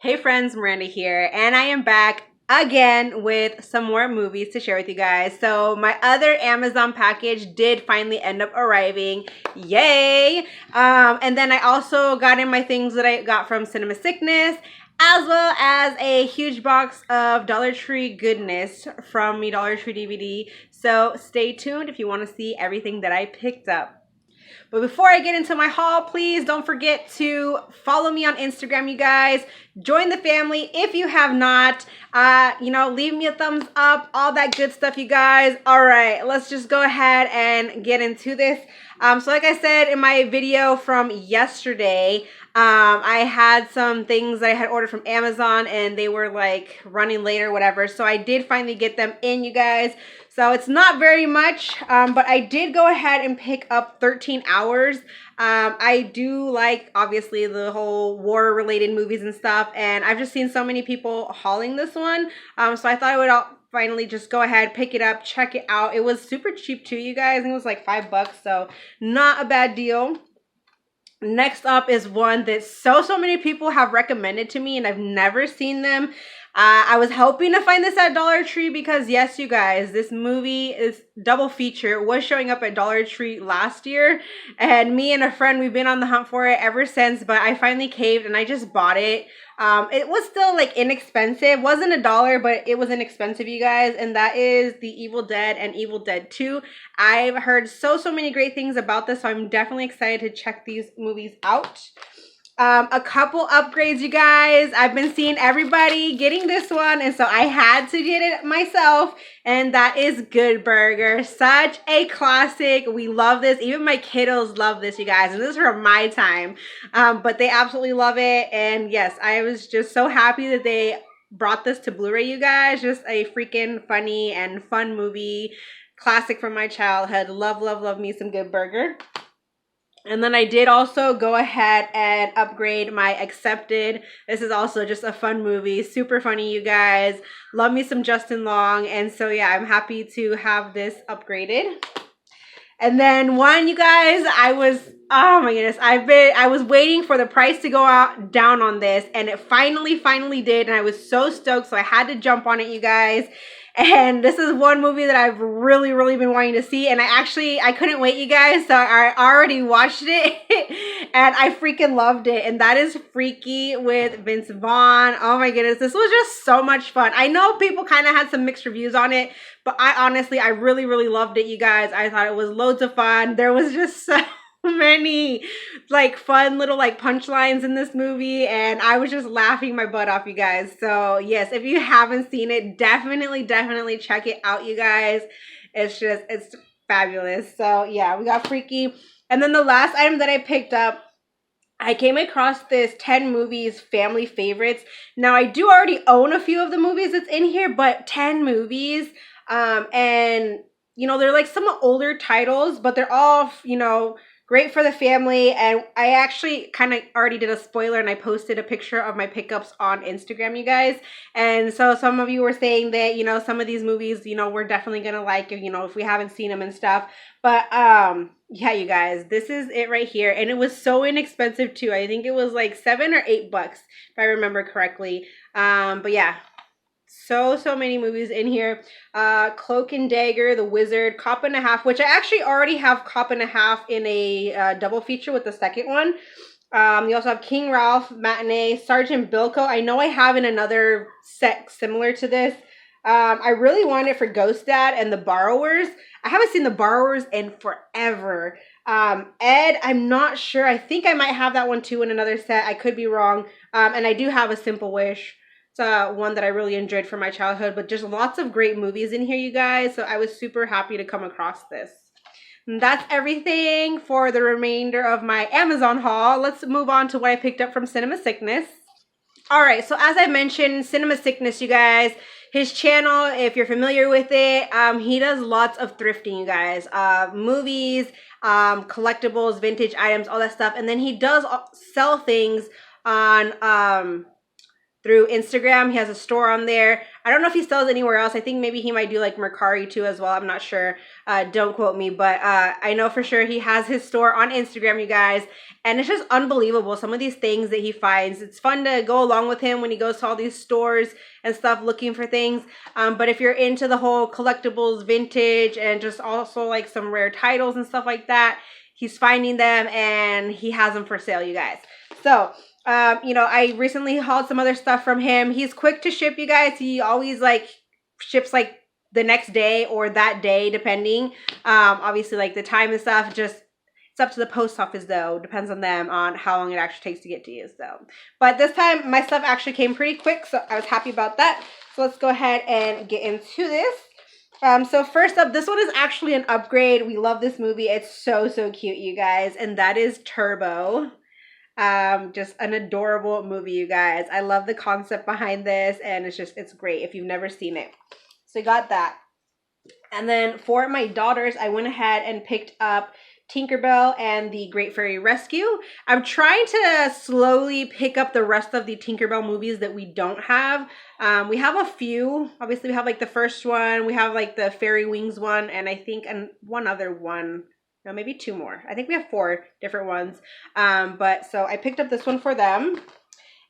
Hey friends, Miranda here, and I am back again with some more movies to share with you guys. So my other Amazon package did finally end up arriving. Yay! And then I also got in my things that I got from CinemaSickness, as well as a huge box of Dollar Tree goodness from Mi.dollartreedvd. So stay tuned if you want to see everything that I picked up. But before I get into my haul, please don't forget to follow me on Instagram, you guys. Join the family if you have not. Leave me a thumbs up, all that good stuff, you guys. All right, let's just go ahead and get into this. So like I said in my video from yesterday, I had some things that I had ordered from Amazon and they were like running late or whatever. So I did finally get them in, you guys. So it's not very much, but I did go ahead and pick up 13 Hours. I do like, obviously, the whole war-related movies and stuff, and I've just seen so many people hauling this one, so I thought I would finally just go ahead, pick it up, check it out. It was super cheap too, you guys. I think it was like $5, so not a bad deal. Next up is one that so many people have recommended to me, and I've never seen them. I was hoping to find this at Dollar Tree because, yes, you guys, this movie is double feature. It was showing up at Dollar Tree last year, and me and a friend, we've been on the hunt for it ever since, but I finally caved and I just bought it. It was still like inexpensive. It wasn't $1, but it was inexpensive, you guys, and that is The Evil Dead and Evil Dead 2. I've heard so many great things about this, so I'm definitely excited to check these movies out. A couple upgrades, you guys. I've been seeing everybody getting this one, and so I had to get it myself, and that is Good Burger. Such a classic. We love this. Even my kiddos love this, you guys, and this is from my time, but they absolutely love it. And yes, I was just so happy that they brought this to Blu-ray, you guys. Just a freaking funny and fun movie, classic from my childhood. Love me some Good Burger. And then I did also go ahead and upgrade my Accepted. This is also just a fun movie. Super funny, you guys. Love me some Justin Long. And so, yeah, I'm happy to have this upgraded. And then one, you guys, oh my goodness, I was waiting for the price to go down on this. And it finally did. And I was so stoked. So I had to jump on it, you guys. And this is one movie that I've really been wanting to see, and I couldn't wait, you guys, so I already watched it, and I freaking loved it, and that is Freaky with Vince Vaughn. Oh my goodness, this was just so much fun. I know people kind of had some mixed reviews on it, but I really loved it, you guys. I thought it was loads of fun. There was just so many like fun little like punchlines in this movie, and I was just laughing my butt off, you guys. So yes, if you haven't seen it, definitely check it out, you guys. It's fabulous. So yeah, we got Freaky. And then the last item that I picked up, I came across this 10 movies family favorites. Now I do already own a few of the movies that's in here, but 10 movies, and you know, they're like some older titles, but they're all, you know, great for the family. And I actually kind of already did a spoiler, and I posted a picture of my pickups on Instagram, you guys. And so some of you were saying that, you know, some of these movies, you know, we're definitely gonna like, you know, if we haven't seen them and stuff. But yeah, you guys, this is it right here, and it was so inexpensive too. I think it was like $7 or $8 if I remember correctly. But yeah, so many movies in here. Cloak and Dagger, The Wizard, Cop and a Half, which I actually already have Cop and a Half in a double feature with the second one. You also have King Ralph, Matinee, Sergeant Bilko. I know I have in another set similar to this. I really want it for Ghost Dad and The Borrowers. I haven't seen The Borrowers in forever. Ed, I'm not sure. I think I might have that one too in another set. I could be wrong. And I do have A Simple Wish. It's one that I really enjoyed from my childhood, but just lots of great movies in here, you guys. So I was super happy to come across this. And that's everything for the remainder of my Amazon haul. Let's move on to what I picked up from CinemaSickness. All right, so as I mentioned, CinemaSickness, you guys, his channel, if you're familiar with it, he does lots of thrifting, you guys. Movies, collectibles, vintage items, all that stuff. And then he does sell things on through Instagram. He has a store on there. I don't know if he sells anywhere else. I think maybe he might do like Mercari too as well. I'm not sure. Don't quote me, but I know for sure he has his store on Instagram, you guys. And it's just unbelievable. Some of these things that he finds. It's fun to go along with him when he goes to all these stores and stuff looking for things. But if you're into the whole collectibles, vintage, and just also like some rare titles and stuff like that, he's finding them and he has them for sale, you guys. So, you know, I recently hauled some other stuff from him. He's quick to ship, you guys. He always like ships like the next day or that day, depending. Obviously like the time and stuff, just it's up to the post office though. Depends on them on how long it actually takes to get to you. So, but this time my stuff actually came pretty quick, so I was happy about that. So let's go ahead and get into this. So first up, this one is actually an upgrade. We love this movie. It's so cute, you guys, and that is Turbo. Just an adorable movie, you guys. I love the concept behind this, and it's great if you've never seen it. So I got that. And then for my daughters, I went ahead and picked up Tinkerbell and the Great Fairy Rescue. I'm trying to slowly pick up the rest of the Tinkerbell movies that we don't have. We have a few. Obviously, we have like the first one. We have like the Fairy Wings one, and I think one other one. No, maybe two more. I think we have 4 different ones. But so I picked up this one for them.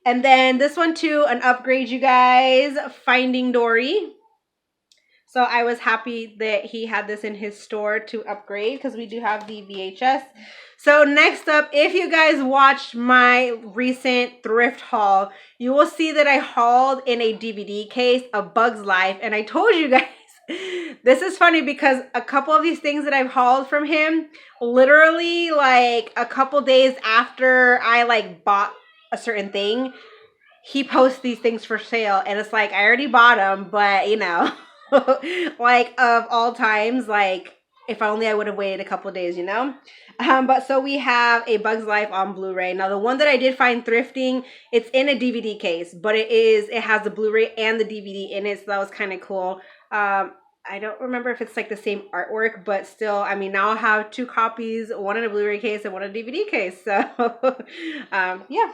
And then this one too, an upgrade, you guys. Finding Dory. So I was happy that he had this in his store to upgrade because we do have the VHS. So next up, if you guys watched my recent thrift haul, you will see that I hauled in a DVD case A Bug's Life. And I told you guys, this is funny because a couple of these things that I've hauled from him, literally like a couple days after I like bought a certain thing, he posts these things for sale. And it's like, I already bought them, but you know. Like of all times, like if only I would have waited a couple of days, you know. But so we have A Bug's Life on Blu-ray. Now the one that I did find thrifting, it's in a DVD case, but it has the Blu-ray and the DVD in it, so that was kind of cool. I don't remember if it's like the same artwork, but still, I mean, now I'll have 2 copies, one in a Blu-ray case and one in a DVD case. So yeah.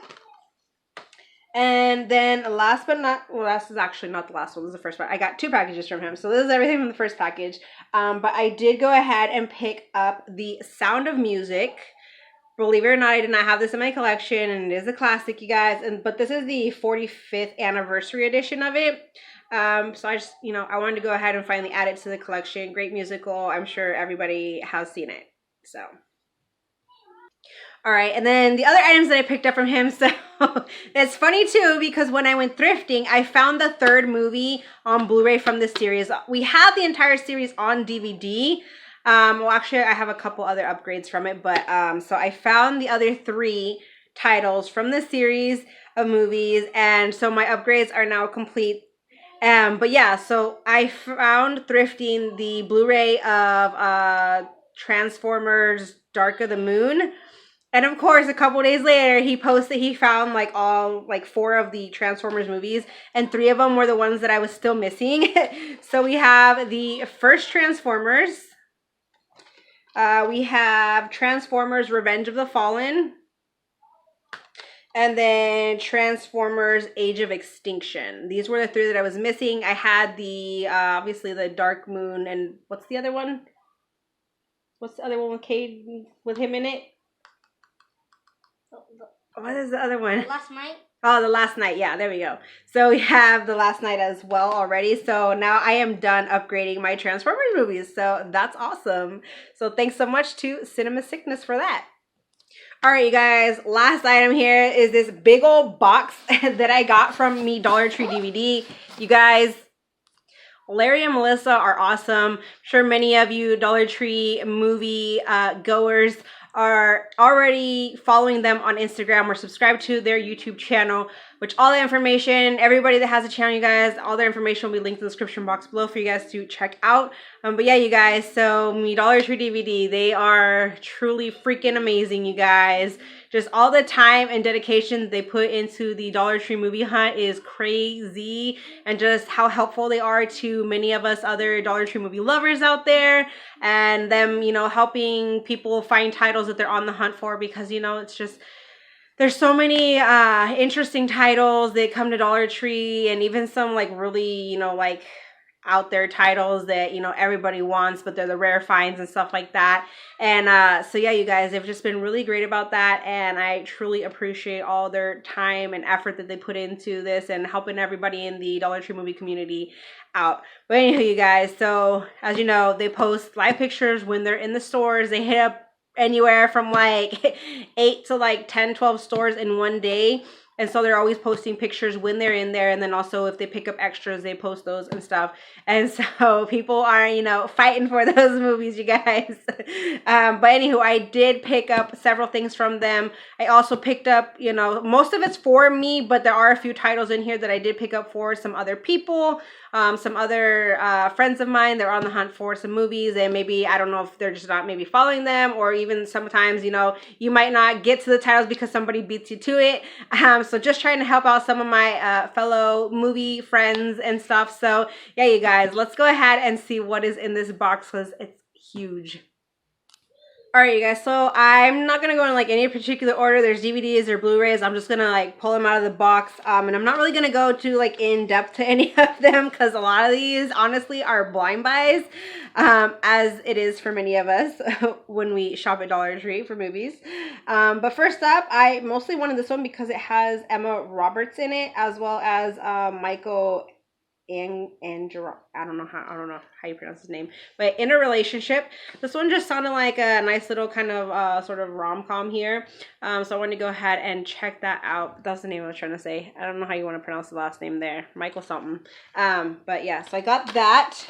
And then last but not, well, this is actually not the last one. This is the first one. I got 2 packages from him. So this is everything from the first package. But I did go ahead and pick up the Sound of Music. Believe it or not, I did not have this in my collection, and it is a classic, you guys. But this is the 45th anniversary edition of it. So I just, you know, I wanted to go ahead and finally add it to the collection. Great musical. I'm sure everybody has seen it. So. All right, and then the other items that I picked up from him, so it's funny too because when I went thrifting, I found the 3rd movie on Blu-ray from this series. We have the entire series on DVD. Well, actually, I have a couple other upgrades from it, but so I found the other 3 titles from this series of movies, and so my upgrades are now complete. But yeah, so I found thrifting the Blu-ray of Transformers Dark of the Moon. And of course, a couple days later, he posted he found like 4 of the Transformers movies, and 3 of them were the ones that I was still missing. So we have the first Transformers. We have Transformers Revenge of the Fallen. And then Transformers Age of Extinction. These were the 3 that I was missing. I had the, obviously the Dark Moon, and what's the other one? What's the other one with Cade, with him in it? What is the other one? Last Night. Oh, The Last Night. Yeah, there we go. So we have The Last Night as well already. So now I am done upgrading my Transformers movies. So that's awesome. So thanks so much to CinemaSickness for that. All right, you guys. Last item here is this big old box that I got from Mi.dollartreedvd. You guys, Larry and Melissa are awesome. I'm sure many of you Dollar Tree movie goers are already following them on Instagram or subscribed to their YouTube channel, which all the information, everybody that has a channel, you guys, all their information will be linked in the description box below for you guys to check out. But yeah, you guys, so Mi.dollartreedvd, they are truly freaking amazing, you guys. Just all the time and dedication they put into the Dollar Tree movie hunt is crazy, and just how helpful they are to many of us other Dollar Tree movie lovers out there, and them, you know, helping people find titles that they're on the hunt for, because, you know, it's just, there's so many interesting titles that come to Dollar Tree, and even some like really, you know, like out there titles that, you know, everybody wants, but they're the rare finds and stuff like that. And so yeah, you guys, they've just been really great about that, and I truly appreciate all their time and effort that they put into this and helping everybody in the Dollar Tree movie community out. But anyway, you guys, so as you know, they post live pictures when they're in the stores. They hit up anywhere from like 8 to like 10, 12 stores in one day. And so they're always posting pictures when they're in there. And then also if they pick up extras, they post those and stuff. And so people are, you know, fighting for those movies, you guys. But anywho, I did pick up several things from them. I also picked up, you know, most of it's for me, but there are a few titles in here that I did pick up for some other people. Some other friends of mine, they're on the hunt for some movies, and maybe, I don't know if they're just not maybe following them, or even sometimes, you know, you might not get to the titles because somebody beats you to it. So just trying to help out some of my fellow movie friends and stuff. So yeah, you guys, let's go ahead and see what is in this box, because it's huge. All right, you guys, so I'm not going to go in like any particular order. There's DVDs or Blu-rays. I'm just going to like pull them out of the box. And I'm not really going to go to like in depth to any of them, because a lot of these honestly are blind buys, as it is for many of us when we shop at Dollar Tree for movies. But first up, I mostly wanted this one because it has Emma Roberts in it, as well as Michael and I don't know how you pronounce his name, but In a Relationship. This one just sounded like a nice little kind of sort of rom-com here. So I wanted to go ahead and check that out. That's the name I was trying to say. I don't know how you want to pronounce the last name there. Michael something. But yeah, so I got that.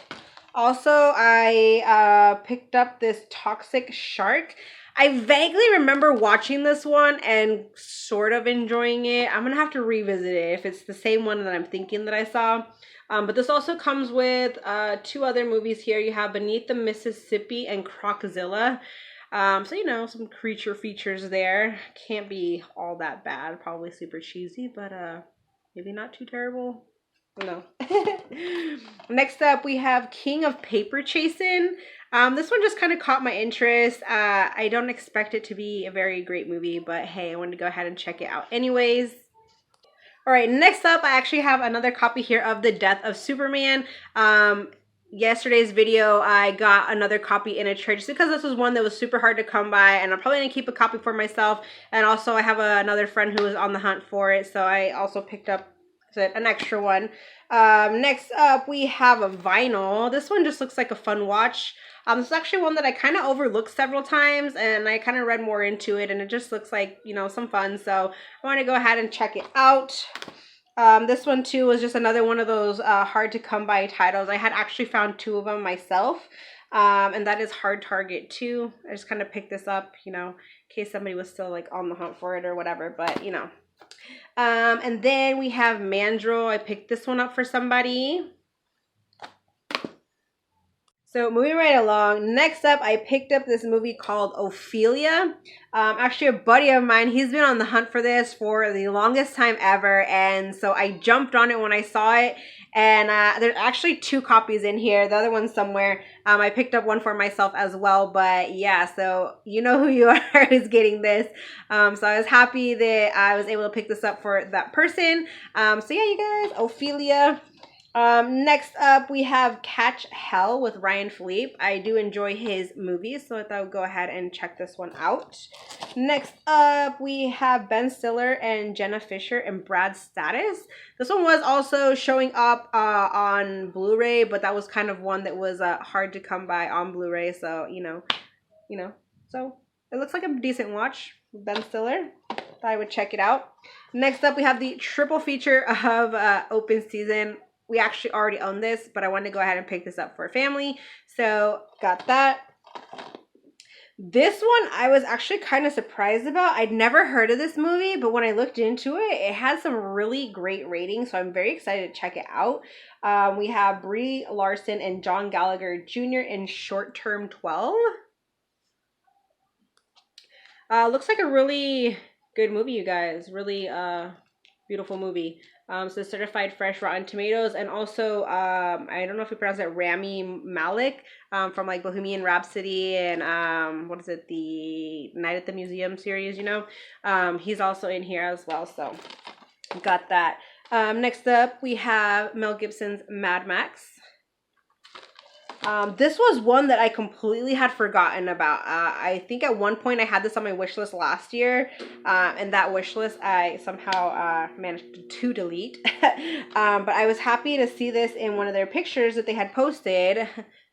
Also, I picked up this Toxic Shark. I vaguely remember watching this one and sort of enjoying it. I'm going to have to revisit it if it's the same one that I'm thinking that I saw. But this also comes with two other movies here. You have Beneath the Mississippi and Crocozilla. So, you know, some creature features there. Can't be all that bad. Probably super cheesy, but maybe not too terrible. No. Next up, we have King of Paper Chasing. This one just kind of caught my interest. I don't expect it to be a very great movie, but hey, I wanted to go ahead and check it out anyways. All right, next up, I actually have another copy here of The Death of Superman. Yesterday's video, I got another copy in a trade just because this was one that was super hard to come by, and I'm probably going to keep a copy for myself. And also, I have another friend who was on the hunt for it, so I also picked up an extra one. Next up, we have a vinyl. This one just looks like a fun watch. This is actually one that I kind of overlooked several times, and I kind of read more into it, and it just looks like, you know, some fun. So I want to go ahead and check it out. This one too was just another one of those hard to come by titles. I had actually found two of them myself, and that is Hard Target 2. I just kind of picked this up, you know, in case somebody was still like on the hunt for it or whatever, but you know. And then we have Mandrill. I picked this one up for somebody. So moving right along, next up, I picked up this movie called Ophelia. Actually, a buddy of mine, he's been on the hunt for this for the longest time ever, and so I jumped on it when I saw it, and there's actually two copies in here, the other one's somewhere. I picked up one for myself as well, but yeah, so you know who you are who's getting this. So I was happy that I was able to pick this up for that person. So yeah, you guys, Ophelia. Next up, we have Catch Hell with Ryan Philippe. I do enjoy his movies, so I thought I would go ahead and check this one out. Next up, we have Ben Stiller and Jenna Fischer and Brad Status. This one was also showing up on Blu-ray, but that was kind of one that was hard to come by on Blu-ray, so, you know, so it looks like a decent watch. Ben Stiller. Thought I would check it out. Next up, we have the triple feature of Open Season. We actually already own this, but I wanted to go ahead and pick this up for a family. So got that. This one I was actually kind of surprised about. I'd never heard of this movie, but when I looked into it, it had some really great ratings. So I'm very excited to check it out. We have Brie Larson and John Gallagher Jr. in Short Term 12. Looks like a really good movie, you guys. Really beautiful movie. So certified fresh Rotten Tomatoes, and also I don't know if you pronounce it, Rami Malek, from like Bohemian Rhapsody and what is it, the Night at the Museum series, you know. He's also in here as well, so got that. Next up we have Mel Gibson's Mad Max. This was one that I completely had forgotten about. I think at one point I had this on my wish list last year, and that wish list I somehow managed to delete. But I was happy to see this in one of their pictures that they had posted.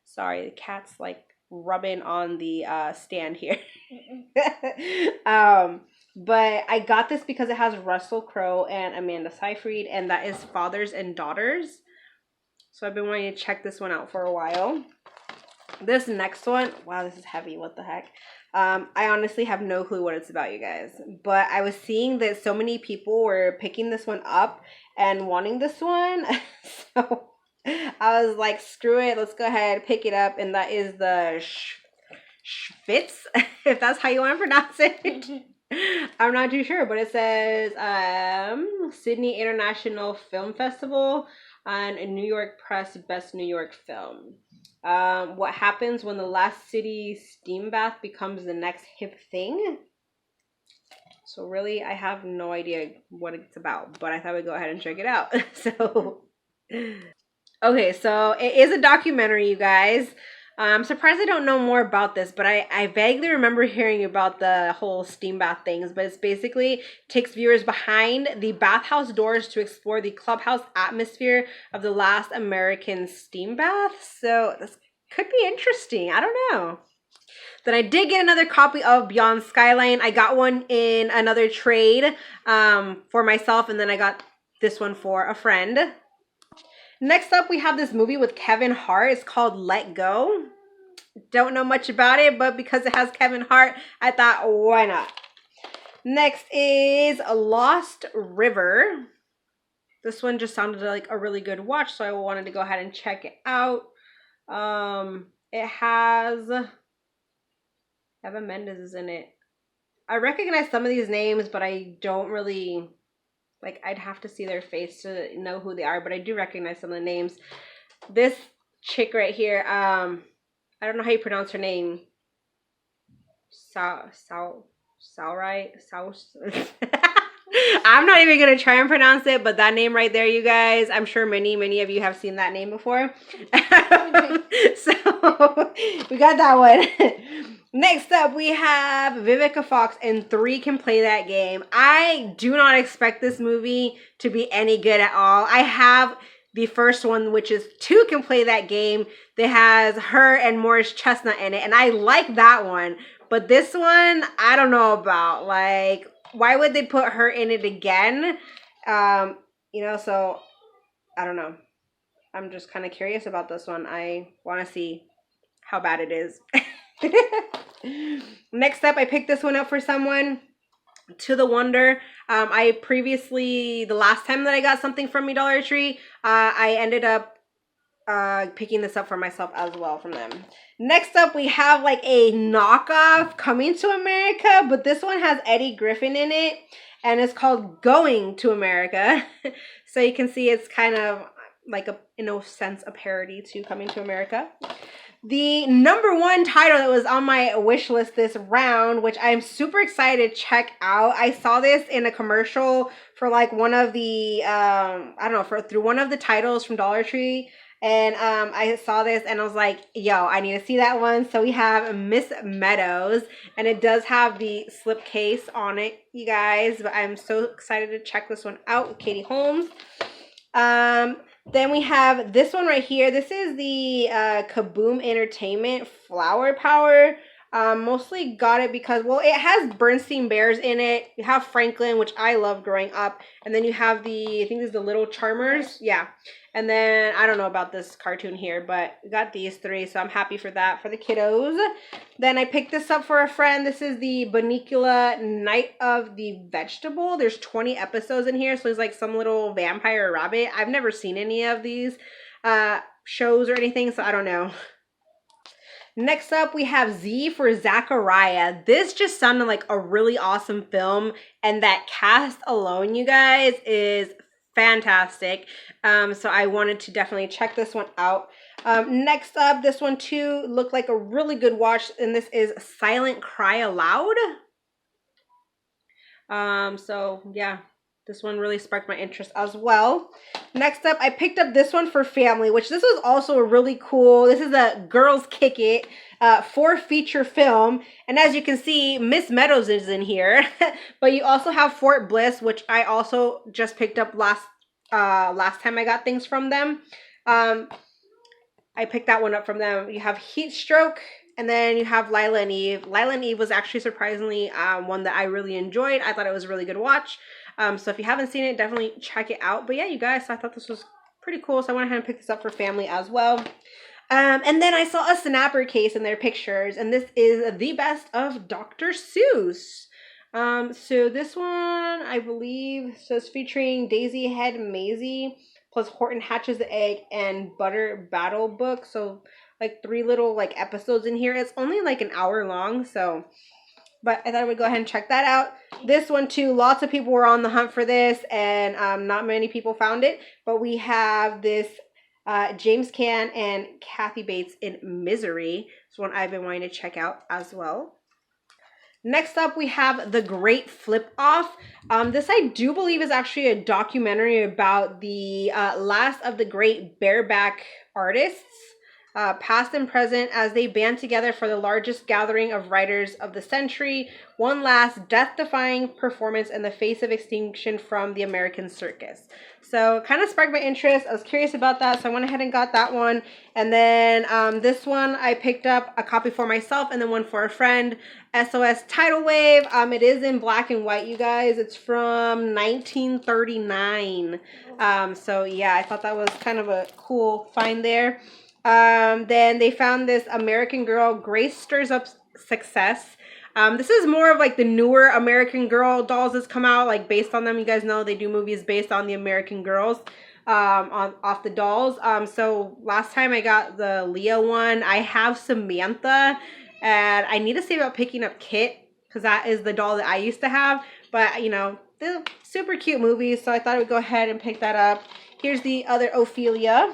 Sorry, the cat's like rubbing on the stand here. But I got this because it has Russell Crowe and Amanda Seyfried, and that is Fathers and Daughters. So I've been wanting to check this one out for a while. This next one, wow, this is heavy. What the heck? I honestly have no clue what it's about, you guys. But I was seeing that so many people were picking this one up and wanting this one. So I was like, screw it. Let's go ahead, pick it up. And that is the Schwitz, if that's how you want to pronounce it. I'm not too sure, but it says Sydney International Film Festival and New York Press Best New York Film. What happens when the last city steam bath becomes the next hip thing? So really, I have no idea what it's about, but I thought we'd go ahead and check it out. So, okay, so it is a documentary, you guys. I'm surprised I don't know more about this, but I vaguely remember hearing about the whole steam bath things, but it's basically takes viewers behind the bathhouse doors to explore the clubhouse atmosphere of the last American steam bath. So this could be interesting. I don't know. Then I did get another copy of Beyond Skyline. I got one in another trade for myself, and then I got this one for a friend. Next up, we have this movie with Kevin Hart. It's called Let Go. Don't know much about it, but because it has Kevin Hart, I thought, why not? Next is Lost River. This one just sounded like a really good watch, so I wanted to go ahead and check it out. It has Eva Mendes is in it. I recognize some of these names, but I don't really... like, I'd have to see their face to know who they are, but I do recognize some of the names. This chick right here, I don't know how you pronounce her name. I'm not even going to try and pronounce it, but that name right there, you guys, I'm sure many of you have seen that name before. So, we got that one. Next up, we have Vivica Fox and 3 Can Play That Game. I do not expect this movie to be any good at all. I have the first one, which is 2 Can Play That Game, that has her and Morris Chestnut in it, and I like that one. But this one, I don't know about. Like, why would they put her in it again? You know, so I don't know. I'm just kind of curious about this one. I want to see how bad it is. Next up, I picked this one up for someone. To the Wonder. I previously, the last time that I got something from Dollar Tree, I ended up picking this up for myself as well from them. Next up, we have like a knockoff Coming to America, but this one has Eddie Griffin in it, and it's called Going to America. So you can see it's kind of like a, in a sense, a parody to Coming to America. The #1 title that was on my wish list this round, which I'm super excited to check out. I saw this in a commercial for like one of the, I don't know, through one of the titles from Dollar Tree. And I saw this and I was like, yo, I need to see that one. So we have Miss Meadows, and it does have the slipcase on it, you guys. But I'm so excited to check this one out with Katie Holmes. Then we have this one right here. This is the Kaboom Entertainment Flower Power. Mostly got it because, well, it has Bernstein Bears in it. You have Franklin, which I loved growing up. And then you have the, I think this is the Little Charmers. Yeah. And then, I don't know about this cartoon here, but we got these 3. So I'm happy for that for the kiddos. Then I picked this up for a friend. This is the Bunnicula Night of the Vegetable. There's 20 episodes in here. So it's like some little vampire rabbit. I've never seen any of these shows or anything, so I don't know. Next up, we have Z for Zachariah. This just sounded like a really awesome film, and that cast alone, you guys, is fantastic. So I wanted to definitely check this one out. Next up, this one too looked like a really good watch, and this is Silent Cry Aloud. So yeah, this one really sparked my interest as well. Next up, I picked up this one for family, which this was also a really cool. This is a Girls Kick It 4-feature film, and as you can see, Miss Meadows is in here. But you also have Fort Bliss, which I also just picked up last time I got things from them. I picked that one up from them. You have Heat Stroke, and then you have Lila and Eve. Lila and Eve was actually surprisingly one that I really enjoyed. I thought it was a really good watch. So if you haven't seen it, definitely check it out. But yeah, you guys, I thought this was pretty cool. So I went ahead and picked this up for family as well. And then I saw a snapper case in their pictures, and this is The Best of Dr. Seuss. So this one, I believe, says featuring Daisy Head Maisie, plus Horton Hatches the Egg and Butter Battle book. So like 3 little like episodes in here. It's only like an hour long, so but I thought I would go ahead and check that out. This one too, lots of people were on the hunt for this, and not many people found it. But we have this James Caan and Kathy Bates in Misery. It's one I've been wanting to check out as well. Next up, we have The Great Flip Off. This I do believe is actually a documentary about the last of the great bareback artists, past and present, as they band together for the largest gathering of writers of the century. One last death-defying performance in the face of extinction from the American circus. So kind of sparked my interest. I was curious about that, so I went ahead and got that one. And then this one, I picked up a copy for myself and then one for a friend. SOS Tidal Wave. It is in black and white, you guys. It's from 1939. So yeah, I thought that was kind of a cool find there. Then they found this American Girl, Grace Stirs Up Success. This is more of like the newer American Girl dolls that's come out, like based on them. You guys know they do movies based on the American Girls, off the dolls. So last time I got the Leah one. I have Samantha, and I need to see about picking up Kit, because that is the doll that I used to have. But you know, they're super cute movies, so I thought I would go ahead and pick that up. Here's the other Ophelia.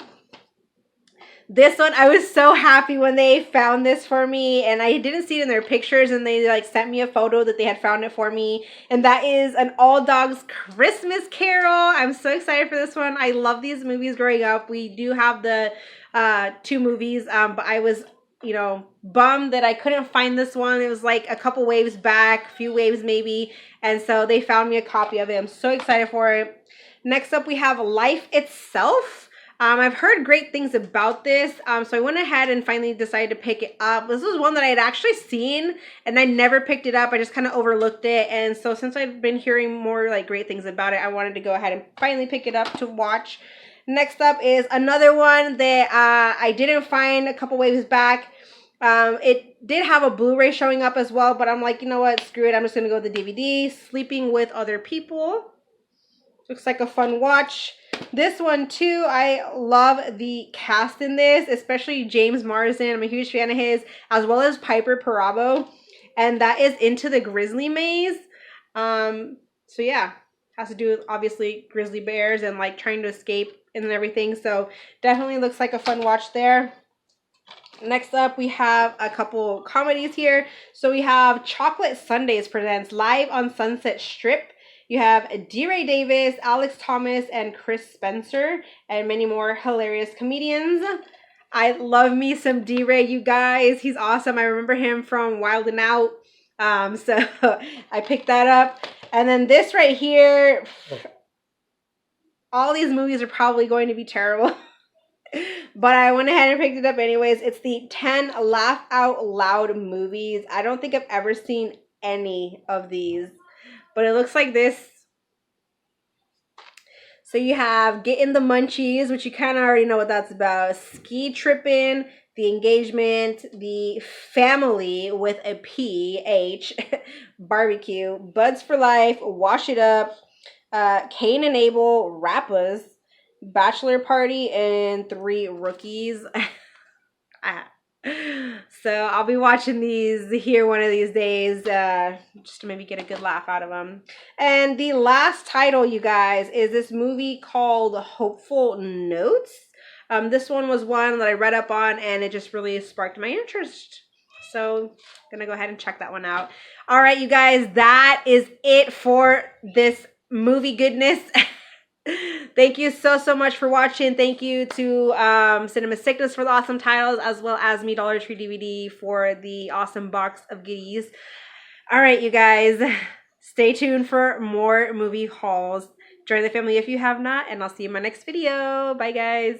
This one, I was so happy when they found this for me, and I didn't see it in their pictures, and they like sent me a photo that they had found it for me, and that is an All Dogs Christmas Carol. I'm so excited for this one. I love these movies growing up. We do have the 2 movies, but I was, you know, bummed that I couldn't find this one. It was like a couple waves back, a few waves maybe, and so they found me a copy of it. I'm so excited for it. Next up, we have Life Itself. I've heard great things about this, so I went ahead and finally decided to pick it up. This was one that I had actually seen, and I never picked it up. I just kind of overlooked it, and so since I've been hearing more like great things about it, I wanted to go ahead and finally pick it up to watch. Next up is another one that I didn't find a couple waves back. It did have a Blu-ray showing up as well, but I'm like, you know what, screw it. I'm just going to go with the DVD. Sleeping with Other People. Looks like a fun watch. This one too, I love the cast in this, especially James Marsden. I'm a huge fan of his, as well as Piper Perabo, and that is Into the Grizzly Maze. So yeah, has to do with obviously grizzly bears and like trying to escape and everything. So definitely looks like a fun watch there. Next up, we have a couple comedies here. So we have Chocolate Sundays presents Live on Sunset Strip. You have D-Ray Davis, Alex Thomas, and Chris Spencer, and many more hilarious comedians. I love me some D-Ray, you guys. He's awesome. I remember him from Wild 'N Out. So I picked that up. And then this right here, all these movies are probably going to be terrible. But I went ahead and picked it up anyways. It's the 10 Laugh Out Loud movies. I don't think I've ever seen any of these, but it looks like this. So you have Getting the Munchies, which you kind of already know what that's about. Ski Trippin', The Engagement, The Family with a P-H, Barbecue, Buds for Life, Wash It Up, Cain and Abel, Rappas, Bachelor Party, and 3 Rookies. So I'll be watching these here one of these days, just to maybe get a good laugh out of them. And the last title, you guys, is this movie called Hopeful Notes. This one was one that I read up on, and it just really sparked my interest. So I'm gonna go ahead and check that one out. All right, you guys, that is it for this movie goodness. Thank you so much for watching. Thank you to CinemaSickness for the awesome titles, as well as Mi.dollartreedvd for the awesome box of goodies. All right, you guys, stay tuned for more movie hauls. Join the family if you have not, and I'll see you in my next video. Bye, guys.